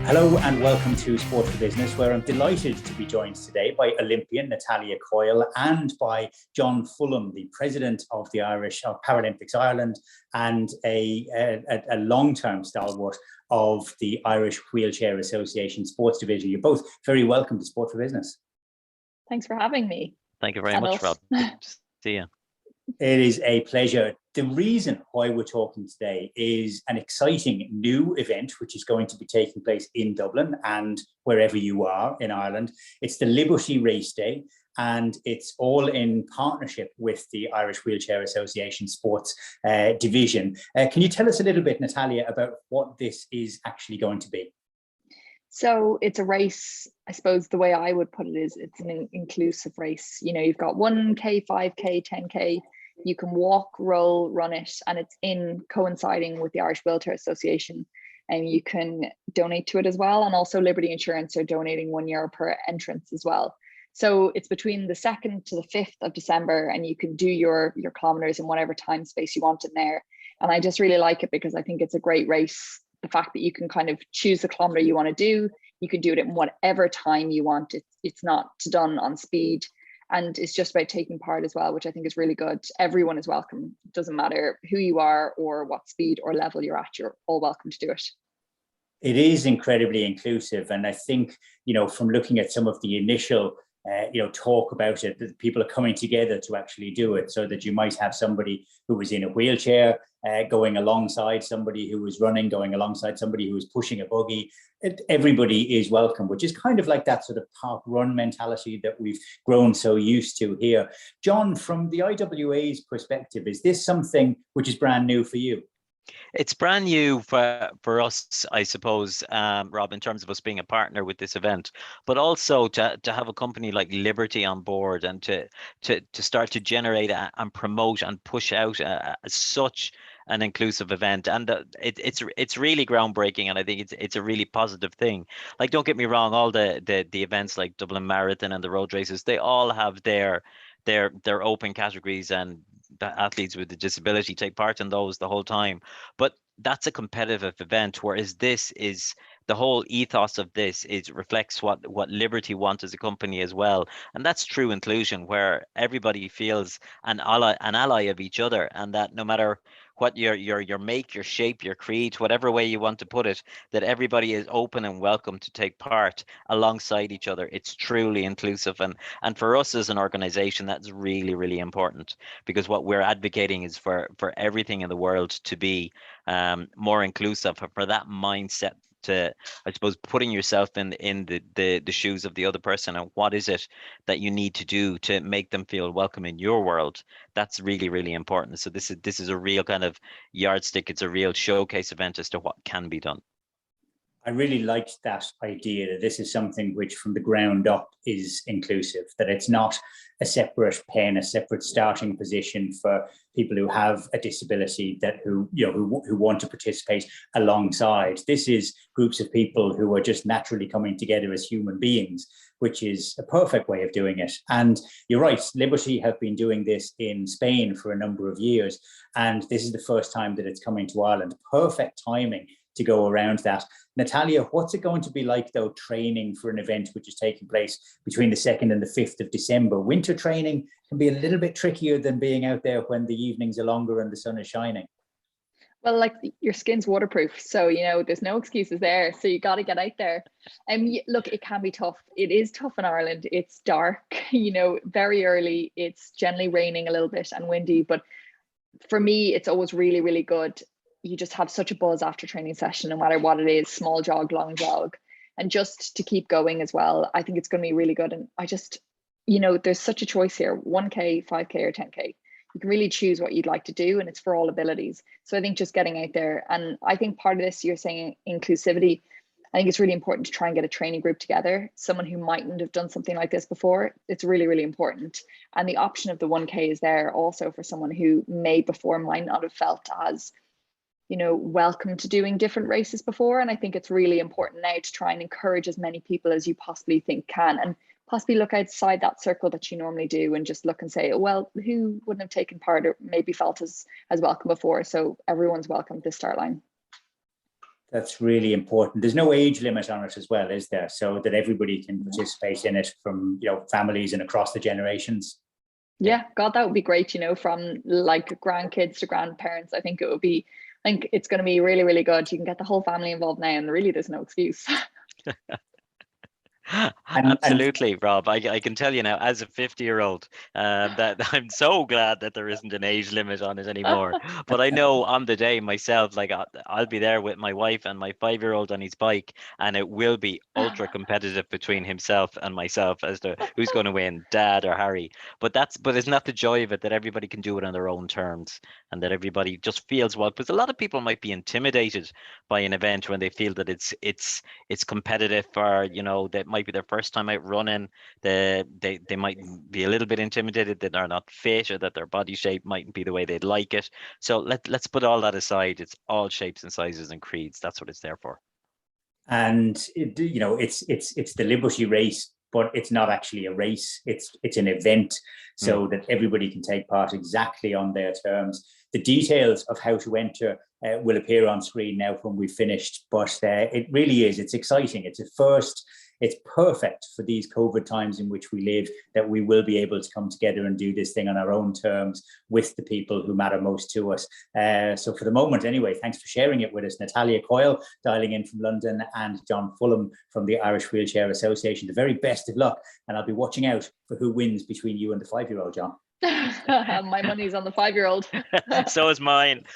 Hello and welcome to Sport for Business, where I'm delighted to be joined today by Olympian Natalia Coyle and by John Fulham, the president of the Irish Paralympics Ireland and a long-term stalwart of the Irish Wheelchair Association Sports Division. You're both very welcome to Sport for Business. Thanks for having me. Thank you very much, Rob. Good to see you. It is a pleasure. The reason why we're talking today is an exciting new event which is going to be taking place in Dublin and wherever you are in Ireland. It's the Liberty Race Day, and it's all in partnership with the Irish Wheelchair Association Sports Division. Can you tell us a little bit, Natalia, about what this is actually going to be? So it's a race, I suppose the way I would put it is it's an inclusive race. You know, you've got 1K, 5K, 10K. You can walk, roll, run it, and it's in coinciding with the Irish Wheelchair Association. And you can donate to it as well. And also Liberty Insurance are donating €1 per entrance as well. So it's between the 2nd to the 5th of December, and you can do your kilometers in whatever time space you want in there. And I just really like it because I think it's a great race. The fact that you can kind of choose the kilometer you want to do, you can do it in whatever time you want. It's not done on speed. And it's just about taking part as well, which I think is really good. Everyone is welcome. It doesn't matter who you are or what speed or level you're at, you're all welcome to do it. It is incredibly inclusive. And I think, from looking at some of the initial talk about it, that people are coming together to actually do it, so that you might have somebody who was in a wheelchair going alongside somebody who was running, going alongside somebody who was pushing a buggy. Everybody is welcome, which is kind of like that sort of park run mentality that we've grown so used to here. John, from the IWA's perspective, is this something which is brand new for you? It's brand new for us, I suppose, Rob, in terms of us being a partner with this event, but also to have a company like Liberty on board and to start to generate and promote and push out such an inclusive event. And it's really groundbreaking, and I think it's a really positive thing. Like, don't get me wrong, all the events like Dublin Marathon and the road races, they all have their open categories, and the athletes with a disability take part in those the whole time. But that's a competitive event, whereas this is the whole ethos of this reflects what Liberty want as a company as well. And that's true inclusion, where everybody feels an ally of each other, and that no matter what your make, your shape, your creed, whatever way you want to put it, that everybody is open and welcome to take part alongside each other. It's truly inclusive, and for us as an organization, that's really, really important, because what we're advocating is for everything in the world to be more inclusive, for that mindset to, I suppose, putting yourself in the shoes of the other person, and what is it that you need to do to make them feel welcome in your world. That's really, really important. So this is a real kind of yardstick. It's a real showcase event as to what can be done. I really liked that idea that this is something which from the ground up is inclusive, that it's not a separate pen, a separate starting position for people who have a disability who want to participate alongside. This is groups of people who are just naturally coming together as human beings, which is a perfect way of doing it. And you're right, Liberty have been doing this in Spain for a number of years, and this is the first time that it's coming to Ireland. Perfect timing to go around that. Natalia, what's it going to be like, though, training for an event which is taking place between the 2nd and the 5th of December? Winter training can be a little bit trickier than being out there when the evenings are longer and the sun is shining. Well, like, your skin's waterproof, so there's no excuses there. So you got to get out there. Look, it can be tough. It is tough in Ireland. It's dark, very early. It's generally raining a little bit and windy, but for me, it's always really, really good. You just have such a buzz after training session, no matter what it is, small jog, long jog, and just to keep going as well. I think it's going to be really good. And I just, there's such a choice here, 1K, 5K or 10K. You can really choose what you'd like to do, and it's for all abilities. So I think just getting out there, and I think part of this, you're saying inclusivity, I think it's really important to try and get a training group together, someone who mightn't have done something like this before. It's really, really important. And the option of the 1K is there also for someone who might not have felt as welcome to doing different races before. And I think it's really important now to try and encourage as many people as you possibly think can, and possibly look outside that circle that you normally do, and just look and say, well, who wouldn't have taken part or maybe felt as welcome before? So everyone's welcome at the start line. That's really important. There's no age limit on it as well, is there? So that everybody can participate in it from, families and across the generations. Yeah, God, that would be great, from like grandkids to grandparents. I think it's going to be really, really good. You can get the whole family involved now, and really there's no excuse. Absolutely, Rob. I can tell you now, as a 50-year-old, that I'm so glad that there isn't an age limit on it anymore. But I know on the day myself, like I'll be there with my wife and my 5-year-old on his bike, and it will be ultra competitive between himself and myself as to who's going to win, Dad or Harry. But isn't that the joy of it, that everybody can do it on their own terms, and that everybody just feels well? Because a lot of people might be intimidated by an event when they feel that it's competitive, or that might be their first time out running. They might be a little bit intimidated that they're not fit, or that their body shape mightn't be the way they'd like it. So let's put all that aside. It's all shapes and sizes and creeds. That's what it's there for. And it's the Liberty Race, but it's not actually a race. It's an event, so that everybody can take part exactly on their terms. The details of how to enter will appear on screen now when we've finished, but it really is. It's exciting. It's a first. It's perfect for these COVID times in which we live, that we will be able to come together and do this thing on our own terms with the people who matter most to us. So for the moment, anyway, thanks for sharing it with us. Natalia Coyle, dialing in from London, and John Fulham from the Irish Wheelchair Association. The very best of luck, and I'll be watching out for who wins between you and the 5-year-old, John. My money's on the 5-year-old. So is mine.